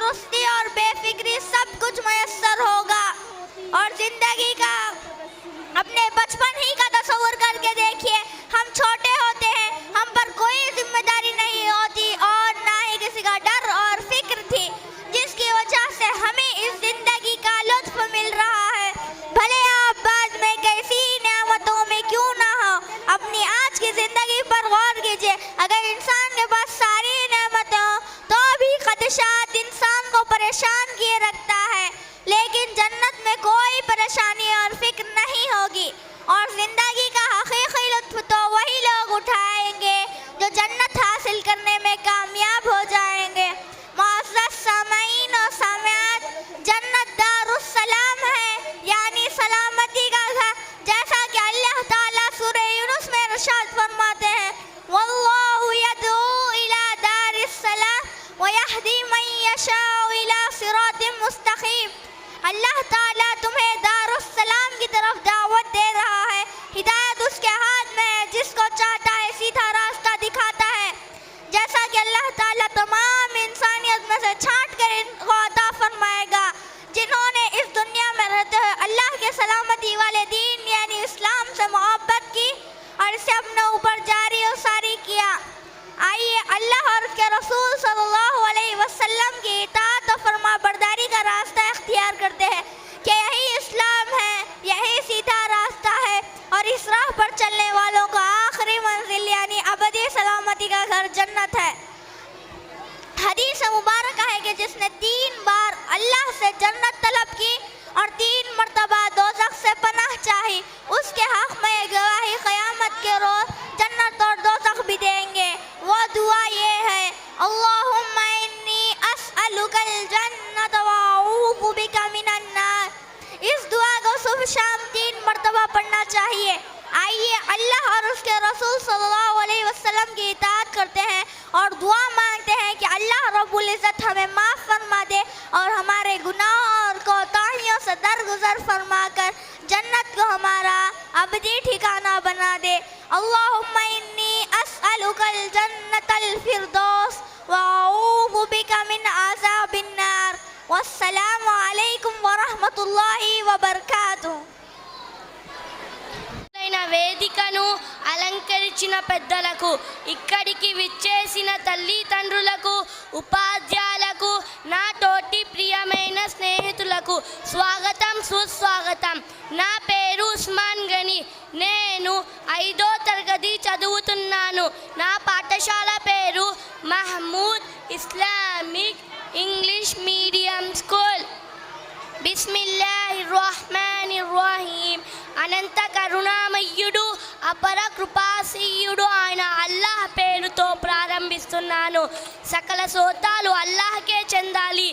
तंदुरुस्ती और बेफिक्री सब कुछ मैसर होगा। और जिंदगी का अपने बचपन ही का तस्वुर करके देखिए, हम छोटे होते हैं, हम पर कोई जिम्मेदारी नहीं होती और ना ही किसी का डर और फिक्र थी, जिसकी वजह से हमें इस जिंदगी का लुत्फ मिल रहा है। भले आप बाद में कैसी नेमतों में क्यों ना हो, अपनी आज की जिंदगी पर गौर कीजिए। अगर इंसान के पास सारी नेमतें हों तो भी खदशात इंसान को परेशान किए रखता है, लेकिन जन्नत में कोई परेशानी और फिक्र नहीं होगी। और जिंदगी का हकीकी लुत्फ तो वही लोग उठाएंगे जो जन्नत हासिल करने में कामयाब हो जाएंगे। मुअज़्ज़ज़ सामईन और सामिआत, जन्नत दारुस्सलाम है, यानी सलामती का घर, जैसा कि अल्लाह ताला सूरह यूनुस में इरशाद फरमाते हैं, वल्लाहु यदऊ इला दारिस्सलाम व यहदी मन यशाउ इला सिरातिम मुस्तकीम। अल्लाह ताला तुम्हें दारुस्सलाम की तरफ दावत दे रहा है। हिदायत उसके हाथ में है, जिसको चाहता है सीधा रास्ता दिखाता है। जैसा कि अल्लाह ताला तमाम इंसानियत में से छांट कर इनको अता फरमाएगा जिन्होंने इस दुनिया में रहते हुए अल्लाह के सलामती वाले दीन यानी इस्लाम से मोहब्बत की और इसे अपने ऊपर जारी और सारी किया। आइए अल्लाह और उसके रसूल सल्लल्लाहु अलैहि वसल्लम की इताअत और फरमाबरदारी का रास्ता इख्तियार करते हैं कि यही इस्लाम है, यही सीधा रास्ता है और इस राह पर चलने वालों का आखिरी मंजिल यानी अबदी सलामती का घर जन्नत है। हदीस मुबारक है कि जिसने 3 बार अल्लाह से जन्नत तलब की और 3 मरतबा दोज़ख से पनाह चाही, उसके हक़ में गवाही क़यामत के रोज़ जन्नत और दोज़ख भी देंगे। वो दुआ ये है, अल्लाहुम्मा इन्नी अस्अलुकल जन्नत व अऊज़ु बिका मिनन नार। इस दुआ को सुबह शाम 3 मरतबा पढ़ना चाहिए। आइए अल्लाह और उसके रसूल सल्लल्लाहु अलैहि वसल्लम की इताअत करते हैं और दुआ मांगते हैं कि अल्लाह रब्बुल इज़्ज़त हमें माफ़ फरमा दे और हमारे गुनाहों और कोताहियों से दरगुजर फरमाकर जन्नत को हमारा अबदी ठिकाना बना दे। अल्लाहुम्मा इन्नी अस्अलुकल जन्नतल फिरदौस व अऊज़ु बिका मिन अज़ाबिन नार। वस्सलामु अलैकुम व रहमतुल्लाहि व बरकातुहू। వేదికను అలంకరించిన పెద్దలకు, ఇక్కడికి విచ్చేసిన తల్లిదండ్రులకు, ఉపాధ్యాయులకు, నా తోటి ప్రియమైన స్నేహితులకు స్వాగతం సుస్వాగతం. నా పేరు ఉస్మాన్ గని. నేను 5వ తరగతి చదువుతున్నాను. నా పాఠశాల పేరు Mahmood Islamic English medium school. బిస్మిల్లాహిర్ రహ్మానిర్ రహీం. అనంత కరుణామయుడు అపర కృపాశీయుడు అయిన అల్లాహ్ పేరుతో ప్రారంభిస్తున్నాను. సకల సోతాలు అల్లాహ్కే చెందాలి.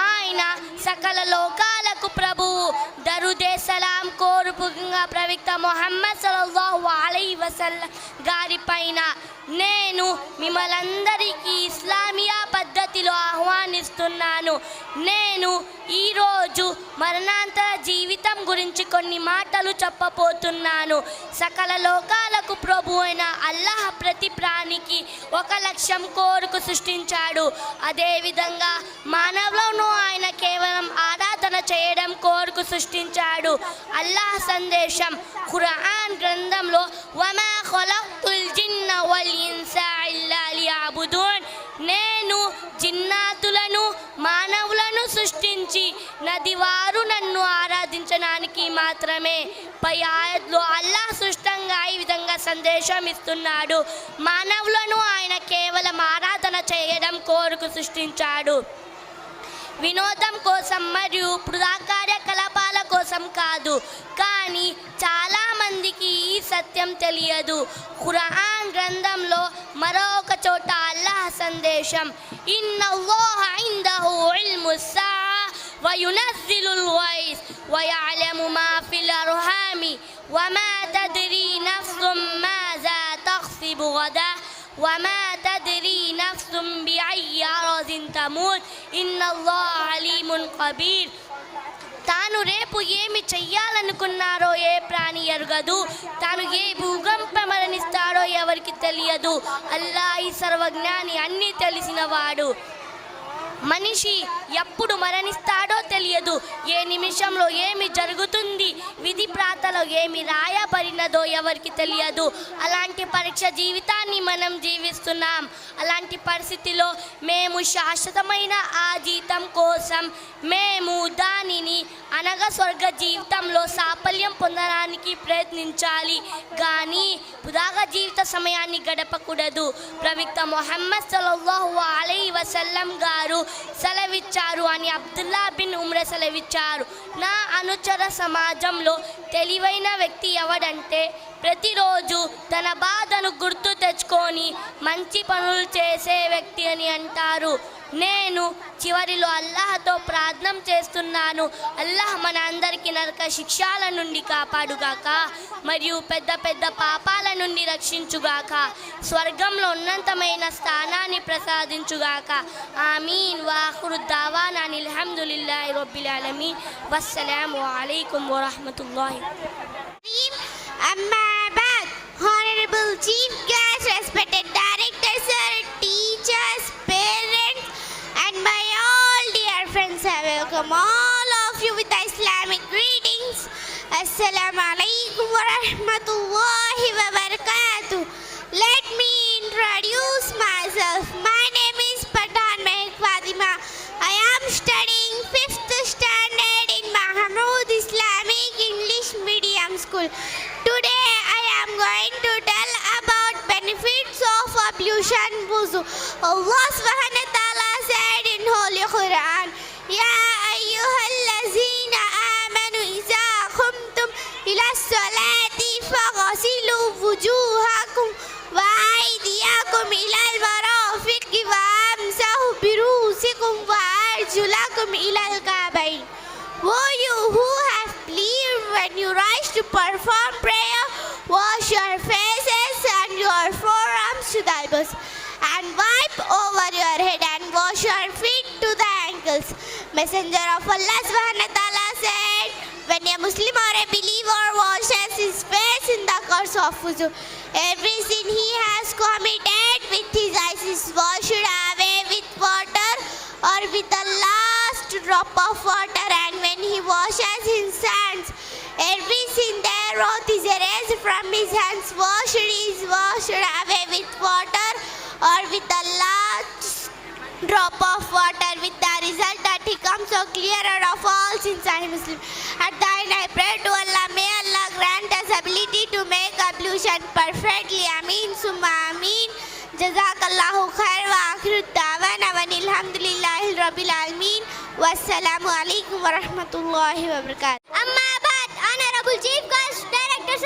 ఆయన సకల లోకాలకు ప్రభువు. దరుదే సలాం కోరుపుగా ప్రవక్త ముహమ్మద్ సల్లల్లాహు అలైహి వసల్లం గారి పైన నేను మిమ్మల్ందరికీ ఇస్లామియా పద్ధతిలో ఆహ్వానిస్తున్నాను. నేను ఈరోజు మరణాంతర జీవితం గురించి కొన్ని మాటలు చెప్పబోతున్నాను. సకల లోకాలకు ప్రభు అయిన అల్లాహ్ ప్రతి ప్రాణికి ఒక లక్ష్యం కోరుకు సృష్టించాడు. అదేవిధంగా మానవులను ఆయన కేవలం ఆరాధన చేయడం కోరుకు సృష్టించాడు. అల్లాహ్ సందేశం ఖురాన్ గ్రంథంలో వమా ఖలక్తుల్ జిన్న వల్ ఇన్స ఇల్లా లియఅబుదూన్. నేను జిన్నాతులను మానవులను సృష్టించి నదివారు నన్ను ఆరాధించడానికి మాత్రమే. పై ఆయత్లో అల్లాహ్ స్పష్టంగా ఈ విధంగా సందేశం ఇస్తున్నాడు. మానవులను ఆయన కేవలం ఆరాధన చేయడం కోరుకు సృష్టించాడు, వినోదం కోసం మరియు వృధా కార్యకలాపాల కోసం కాదు. కానీ చాలామందికి ఈ సత్యం తెలియదు. ఖురాన్ గ్రంథంలో మరొక చోట అల్లాహ్ సందేశం ఇన్నల్లాహ ఇందహు ఇల్ముస్ సాఅ వ యునజ్జిలుల్ గైస్ వ యఅలము మా ఫిల్ అర్హామి వ మా తద్రీ నఫ్సుమ్ మాజా తక్సిబు గదా وما تدري نفس بأي أرض تموت إن الله عليم خبير. తాను రేపు ఏమి చెయ్యాలనుకున్నారో ఏ ప్రాణి ఎరుగదు. తాను ఏ భూకంప మరణిస్తాడో ఎవరికి తెలియదు. అల్లాహ్ ఈ సర్వజ్ఞాని, అన్నీ తెలిసినవాడు. మనిషి ఎప్పుడు మరణిస్తాడో తెలియదు. ఏ నిమిషంలో ఏమి జరుగుతుంది, విధి ప్రాతలో ఏమి రాయబడినదో ఎవరికి తెలియదు. అలాంటి పరీక్ష జీవితాన్ని మనం జీవిస్తున్నాం. అలాంటి పరిస్థితిలో మేము శాశ్వతమైన ఆ జీవితం కోసం మేము దానిని అనగా స్వర్గ జీవితంలో సాఫల్యం పొందడానికి ప్రయత్నించాలి. కానీ వృధాగా జీవిత సమయాన్ని గడపకూడదు. ప్రవక్త ముహమ్మద్ సల్లల్లాహు అలైహి వసల్లం గారు సెలవిచ్చారు అని అబ్దుల్లా బిన్ ఉమ్ర సెలవిచ్చారు. నా అనుచర సమాజంలో తెలివైన వ్యక్తి ఎవడంటే ప్రతిరోజు తన బాధను గుర్తు తెచ్చుకొని మంచి పనులు చేసే వ్యక్తి అని అంటారు. నేను చివరిలో అల్లాహ్తో ప్రార్థన చేస్తున్నాను, అల్లాహ్ మన అందరికీ నరక శిక్షల నుండి కాపాడుగాక మరియు పెద్ద పెద్ద పాపాల నుండి రక్షించుగాక, స్వర్గంలో ఉన్నతమైన స్థానాన్ని ప్రసాదించుగాక. ఆమీన్. వాఖిరు దావానా అల్హమ్దులిల్లాహి రబ్బిల్ ఆలమీన్. వస్సలాము అలైకుం వరహ్మతుల్లాహి. Amma ba'd. Honorable Chief Guest, respected directors, sir, teachers, parents, and my all dear friends, I welcome all of you with the Islamic greetings. Assalamu alaikum wa rahmatullahi wa barakatuh. Let me introduce myself. My name is Pathan Mehak Fatima. I am studying 5th standard in Mahmood Islamic English Medium School. Today I am going to tell about benefits of ablution wuzu. Allah subhanahu wa ta'ala said in Holy Quran, Ya ayyuhallazina amanu iza qumtum ila salati faghsilu wujuhakum wa aydiyakum ila al-marafiqi wa amsahu birusikum wa arjulakum ila al-ka'bayn. Woe you who have believed, when you rise to perform prayer, wash your faces and your forearms to the elbows, and wipe over your head and wash your feet to the ankles. Messenger of Allah subhanahu wa ta'ala said, when a Muslim or a believer washes his face in the course of wuzu, every sin he has committed with his eyes is washed away with water or with the last drop of water, and when he washes his hands, every sin thereof is erased from his hands. Is washed away with water or with the last drop of water, with the result that he comes so clearer of all sins. I Muslim. At the end I pray to Allah, may Allah grant us ability to make ablution perfectly. Ameen summa ameen. Jazakallahu khair wa akhiru da'wana wa alhamdulillahi rabbil alamin. Wassalamu alaikum wa rahmatullahi wa barakatuh. Amma ba'd. Honorable Chief Guest, Directors,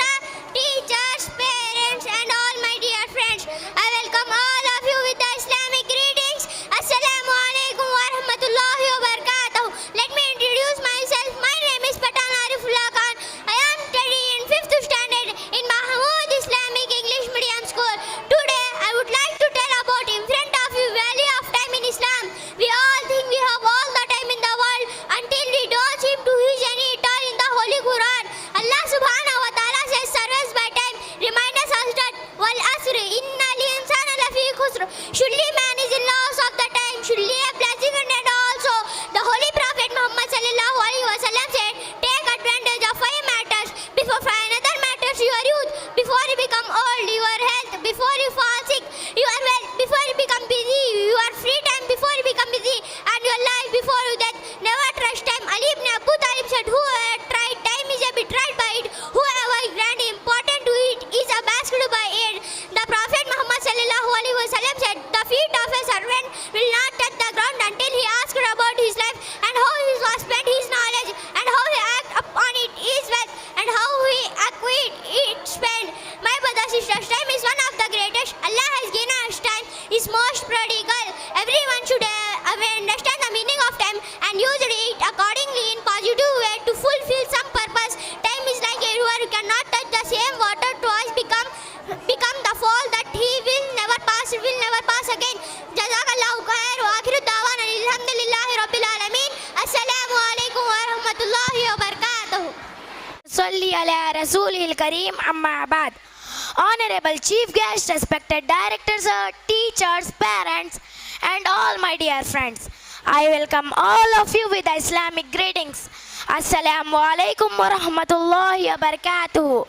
teachers, parents, and all my dear friends, I welcome all of you with the Islamic greetings. Assalamu alaikum wa rahmatullahi wa barakatuh. Let me introduce myself. My name is Pathan Arifullah Khan. I am studying in 5th standard in Mahmood Islamic English Medium School. Today I would like to tell about in front of you value of time in Islam. We all think we have all the time in the world until we don't seem to use any at all in the Holy Quran. Allah subhanahu wa ta'ala says service by time reminds us that wal asr innal insana lafi khusr. Surely man is in loss of the time. Surely a blessing and also the Holy Prophet Muhammad sallallahu alaihi wasallam said, take advantage of 5 matters. Before 5 another matters, your youth. Before you become old, your health. Before you fall sick, your wealth. Before you become busy, your free time. Before you become busy, and your life. Before you death. Never trust time. Ali ibn Abu Talib said, whoever tried time is a bit tried by it. Whoever grant important to it is a basked by it. The Prophet Muhammad sallallahu alaihi wasallam said, the feet of a servant will not touch the ground until he asked about his life and how he was spent his knowledge and how he act upon it his wealth and how he acquired it spent. My brothers and sisters, time is one of the greatest. Allah has given us time is most prodigal. Everyone should understand the meaning of time and use it accordingly in positive way to fulfill some purpose. Time is like a river, you cannot touch the same water twice, become the fall that he will never pass again. Jazakallahu khair wa akhiru da'wana alhamdulillahi rabbil alamin. Assalamu alaikum wa rahmatullahi wa barakatuh. Salli ala Rasulil Kareem. Amma ba'd. Honorable Chief Guest, respected directors, teachers, parents, and all my dear friends, I welcome all of you with the Islamic greetings. Assalamu alaikum wa rahmatullahi wa barakatuh.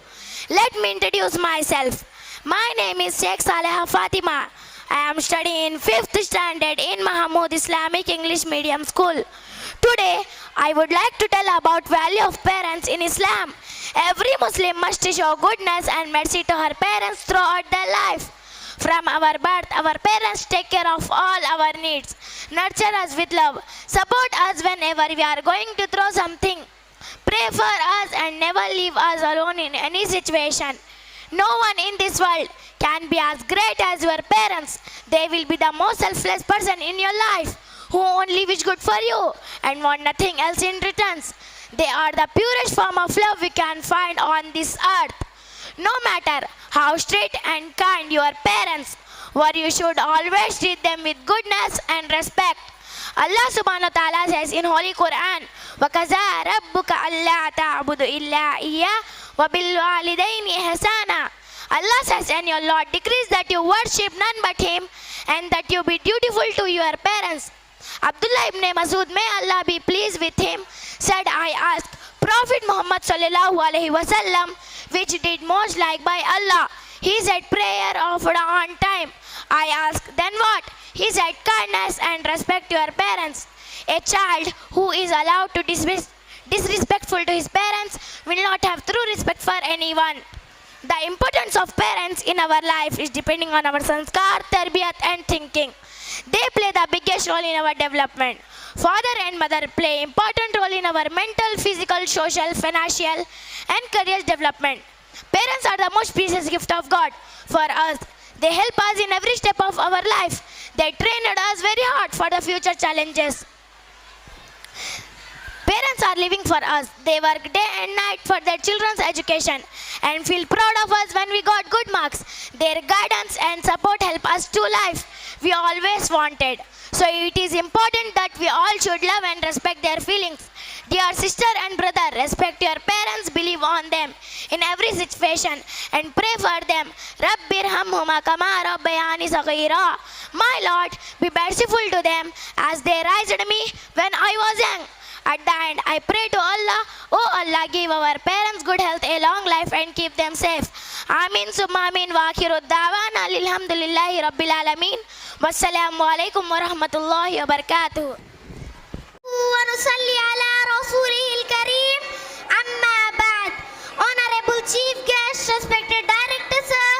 Let me introduce myself. My name is Sheikh Saleha Fatima. I am studying in 5th standard in Mahmood Islamic English Medium School. Today, I would like to tell about value of parents in Islam. Every Muslim must show goodness and mercy to her parents throughout their life. From our birth, our parents take care of all our needs, nurture us with love, support us whenever we are going to through something, pray for us and never leave us alone in any situation. No one in this world can be as great as your parents. They will be the most selfless person in your life, who only wish good for you and want nothing else in return. They are the purest form of love we can find on this earth. No matter how strict and kind your parents were, you should always treat them with goodness and respect. Allah subhanahu wa ta'ala says in Holy Quran, وَكَذَا رَبُّكَ أَلَّا تَعْبُدُ إِلَّا إِيَّاهُ وَبِالْوَالِدَيْنِ إِحْسَانًا. Allah says, and your Lord decrees that you worship none but Him and that you be dutiful to your parents. Abdullah ibn Masud, may Allah be pleased with him, said, I asked Prophet Muhammad sallallahu alaihi wasallam, which did most like by Allah? He said, prayer offered on time. I asked, then what? He said, kindness and respect to your parents. A child who is allowed to disrespectful to his parents will not have true respect for anyone. The importance of parents in our life is depending on our sanskar, tarbiyat and thinking. They play the biggest role in our development. Father and mother play important role in our mental, physical, social, financial and career development. Parents are the most precious gift of God for us. They help us in every step of our life. They trained us very hard for the future challenges. Parents are living for us. They work day and night for their children's education and feel proud of us when we got good marks. Their guidance and support help us to life we always wanted. So it is important that we all should love and respect their feelings. Dear sister and brother, respect your parents, believe on them in every situation and pray for them. Rabbirhamhuma kama rabbayani saghira. My Lord, be merciful to them as they raised me when I was young. At the end, I pray to Allah, oh Allah, give our parents good health, a long life and keep them safe. Amin summa amin wa akhiru da'wana alhamdulillahi rabbil alamin. Wassalamu alaikum wa rahmatullahi wa barakatuh. ونصلي على رسوله الكريم أما بعد. Honorable Chief Guest, respected Director Sir,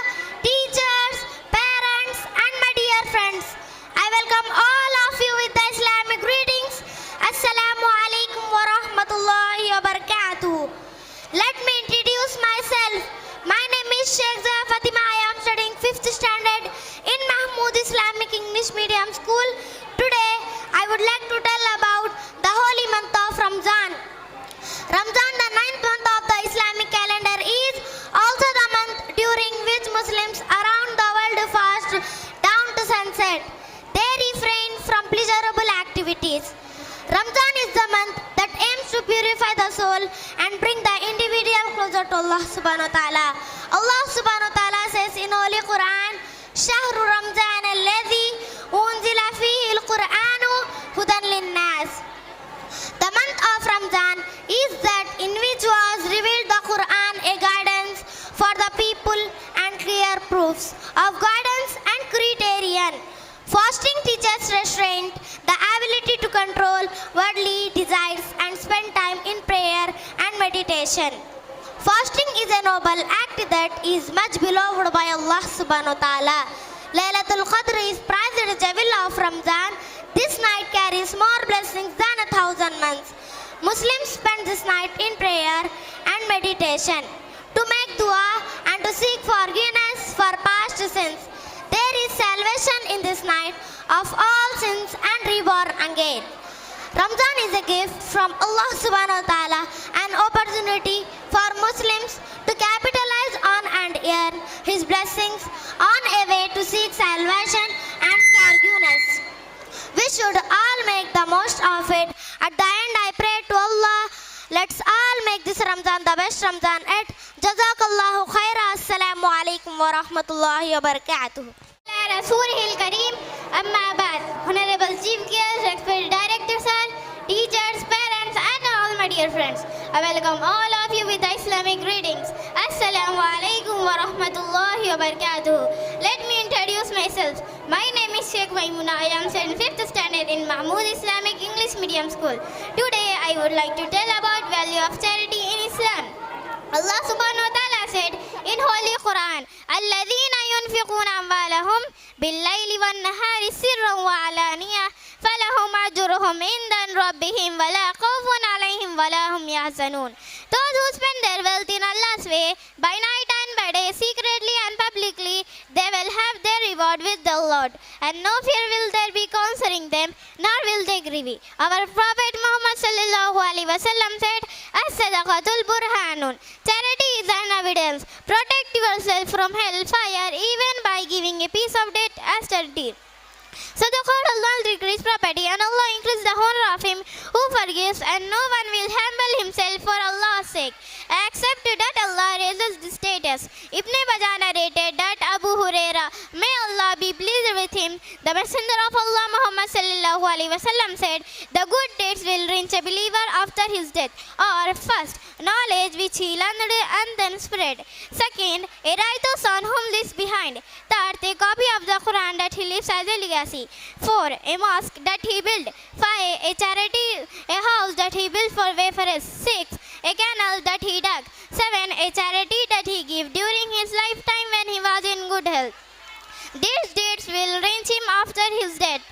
teachers, parents and my dear friends, I welcome all of you with the Islamic greetings. Assalamu alaikum wa rahmatullahi wa barakatuh. Let me introduce myself. My name is Sheikh Zaya Fatima. I am studying 5th standard in Mahmood Islamic English Medium School. Today, I would like to tell about the holy month of Ramzan. Ramzan, the 9th month of the Islamic calendar, is also the month during which Muslims around the world fast down to sunset. They refrain from pleasurable activities. Ramzan is the month that aims to purify the soul and bring the individual closer to Allah subhanahu wa ta'ala. Allah subhanahu wa ta'ala says in Holy Quran, Shahru Ramzan alladhi unzila fihi al-Qur'anu hudan lin-nas. The month of Ramzan is that in which was revealed the Quran, a guidance for the people and clear proofs of guidance and criterion. Fasting teaches restraint, the ability to control worldly desires and spend time in prayer and meditation. Fasting is a noble act that is much beloved by Allah subhanahu wa ta'ala. Laylatul Qadr is prized jewel of Ramzan. This night carries more blessings than 1,000 months. Muslims spend this night in prayer and meditation, to make dua and to seek forgiveness for past sins. There is salvation in this night of all sins and reborn again. Ramzan is a gift from Allah subhanahu wa ta'ala, an opportunity for Muslims to capitalize on and earn His blessings on a way to seek salvation and forgiveness. We should all make the most of it. At the end, I pray to Allah, let's all make this Ramzan the best Ramzan yet. Jazakallahu khaira. Assalamu alaikum wa rahmatullahi wa barakatuh. Rasulil Kareem, amma ba'd. Honorable Chief Guest, respected Director dear friends. I welcome all of you with the Islamic greetings. Assalamu alaikum wa rahmatullahi wa barakatuh. Let me introduce myself. My name is Sheikh Maimuna. I am studying 5th standard in Mahmood Islamic English Medium School. Today I would like to tell about value of charity in Islam. Allah subhanahu wa ta'ala said in Holy Quran, "Alladhina yunfiquna amwalahum bil-layli wan-nahari sirran wa alaniyah falahum ajruhum inda rabbihim wa la khawfun alayhim wa la hum yahzanun." Those who spend their wealth in Allah's way by night and by day, secretly and publicly, they will have their reward with the Lord, and no fear will there be concerning them, nor will they grieve. Our Prophet Muhammad sallallahu alaihi wasallam said, "As-sadaqatul burhanun." Charity is an evidence. Protect yourself from hellfire even by giving a piece of debt as charity. Sadaqah, Allah will decrease property and Allah increase the honor of him who forgives, and no one will humble himself for Allah's sake, except that Allah raises the status. Ibn Majah narrated that Abu Huraira, may Allah be pleased with him, the messenger of Allah Muhammad sallallahu alaihi wasallam said, "The good deeds will reach a believer after his death, or first, knowledge which he learned and then spread. Second, a righteous son whom leaves behind. Third, a copy of the Quran that he leaves as a legacy. 4, a mosque that he built. 5, a charity, a house that he built for wayfarers. 6, a canal that he dug. 7, a charity that he gave during his lifetime when he was in good health. These deeds will reach him after his death.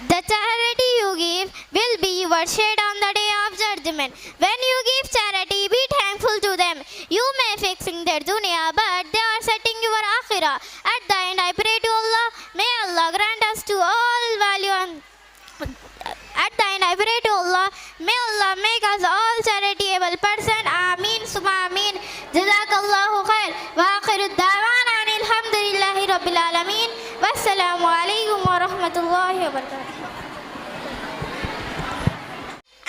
The charity you give will be your shade on the day of judgment. When you give charity, be thankful to them. You may fixing their dunya, but they are setting your akhirah. At the end, I pray to Allah, may Allah grant us to all value and at the end, I pray to Allah, may Allah make us all charitable person. Ameen, summa ameen. Jazakallahu khair. Wa akhiru da'wana alhamdulillahi rabbil alameen. Wassalamu alaikum wa rahmatullahi wa barakatuh.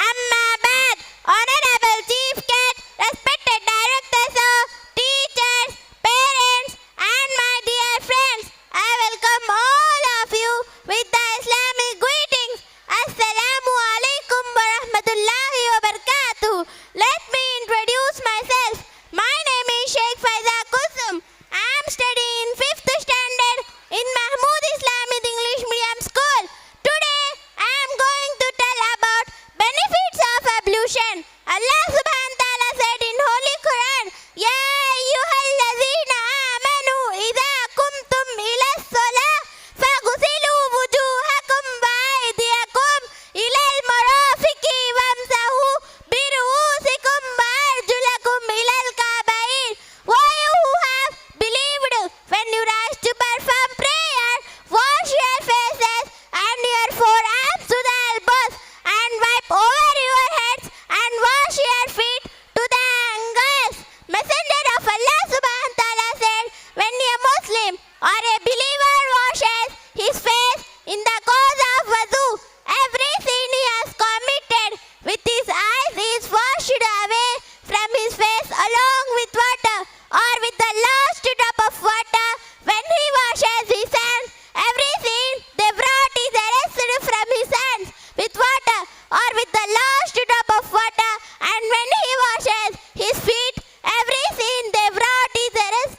Amma ba'd, honorable chief guest, respected directors of teachers, parents, and my dear friends, I welcome all of you with the Islamic greetings. Assalamu alaikum wa rahmatullahi wa barakatuh. Let me introduce myself. My name is Sheikh Faiza Kusum. I am studying 5th standard in Mahmood Islamic English Medium School. Today, I am going to tell about benefits of ablution. Allah subhanahu wa ta'ala said in Holy Quran, "Ya ayyuhallazina amanu idha qumtum ila as-salah faghsilu wujuhakum wa aydiyakum ila al-marafiqi wamsahu bi ru'usikum wa arjulakum ila al-ka'bayn." Why you who have believed, when you rise to perform prayer, wash your faces and your forearms to the elbows, and wipe over your heads and wash your feet to the ankles. Messenger of Allah subhanahu wa ta'ala said, when a Muslim or a believer washes his face in the cause of wudu, every sin he has committed with his eyes is washed away from his face along with water, or with the last drop of water. When he washes his hands, every sin they brought is erased from his hands with water, or with the last drop of water. And when he washes his feet, every sin they brought is erased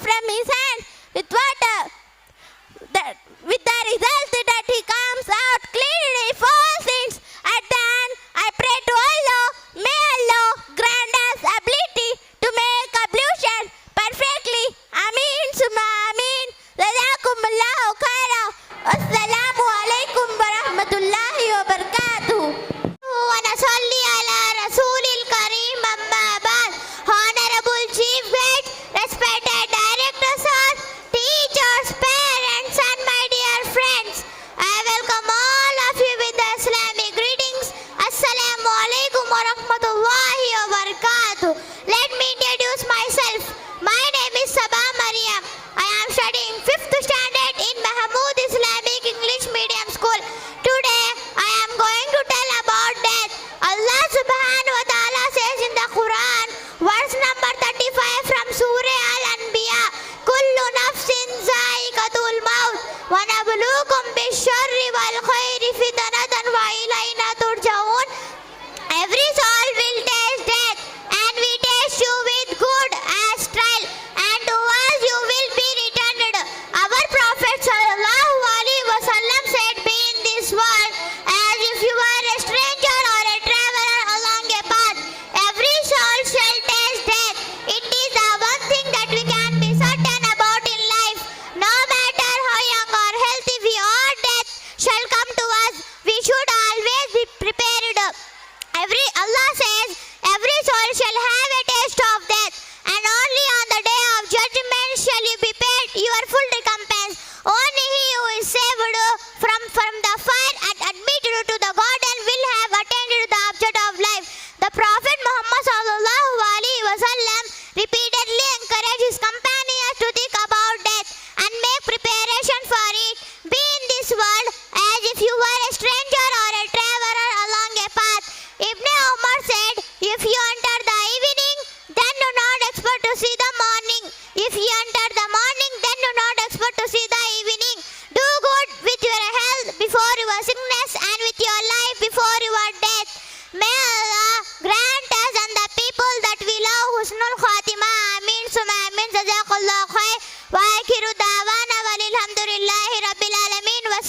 from his hands with water, with the result that he comes out clean of all sins. At the end, I pray to Allah, may Allah grant us ability to make ablution perfectly. Ameen, summa ameen. Jazakumullahu khaira. Assalamu alaikum wa rahmatullahi wa barakatuh. Wa nasalli ala rasulil kareem, amma ba'd. Honorable chief guest, respected directors, teachers, parents, and my dear friends, I welcome all of you with the Islamic greetings. Assalamu alaikum wa rahmatullahi wa barakatuh. Let me introduce myself. My name is Sabah Mariam. I am studying 5th standard in Mahmood Islamic English Medium School. Today, I am going to tell about death. Allah subhanahu wa ta'ala says in the Quran, verse number 35 from Surah Al-Anbiya, "Kullu nafsin za'iqatul maut wa nabluukum bish-sharri wal khairi fitnatan wa ilayna turja'un."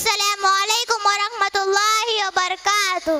Assalamu alaikum wa rahmatullahi wa barakatuh.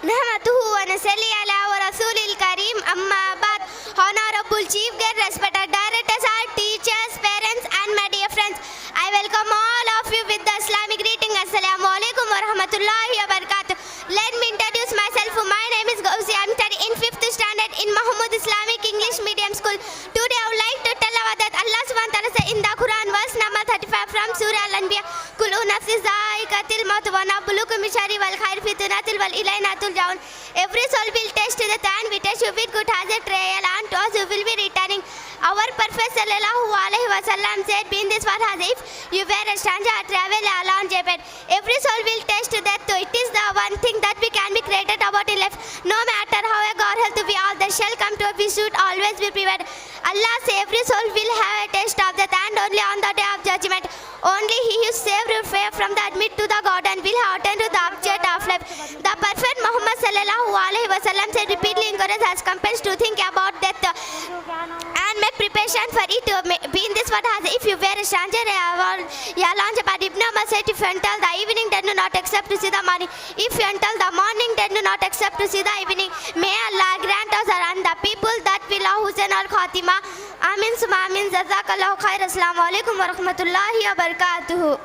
نحمده ونصلي على رسول الكريم أما بعد. Honorable Chief Guest, respected directors, our teachers, parents and my dear friends, I welcome all of you with the Islamic greeting. Assalamu alaikum wa rahmatullahi wa barakatuh. Let me introduce myself. My name is Gausi. I am studying in 5th standard in Mahmud Islamic English Medium School. Today I would like to tell about that Allah subhanahu wa ta'ala says in the Quran, verse number 35 from Surah Al-Anbiya, Kullu nafsin za'iqatul maut wa nabluukum bish-sharri wal khairi fitnatin wal ilayna turja'un. Every soul will taste the and we test you with good as a trial, and to us you will be returning. Our Prophet sallallahu alaihi wasallam said, be in this world as if you were a stranger or travel along Japan. Every soul will taste death, so it is the one thing that we can be created about in life. No matter how God health we all, that shall come to us, we should always be prepared. Allah says every soul will have a taste of death, and only on the day of judgment, only he who saved will fare from the admit to the God and will have attained to the object of life. The Prophet Muhammad sallallahu alaihi wasallam said repeatedly encouraged us compels to think about death and make preparation for it. Be in this world as if you were a stranger or a launch. But Ibn Umar said, if you enter the evening, then do not accept to see the morning. If you enter the morning, then do not accept to see the evening. May Allah grant us and the people that will have Hussein al-Khatima. Amin summa amin. Jazakallahu khair. Assalamu alaikum wa rahmatullahi wa barakatuhu.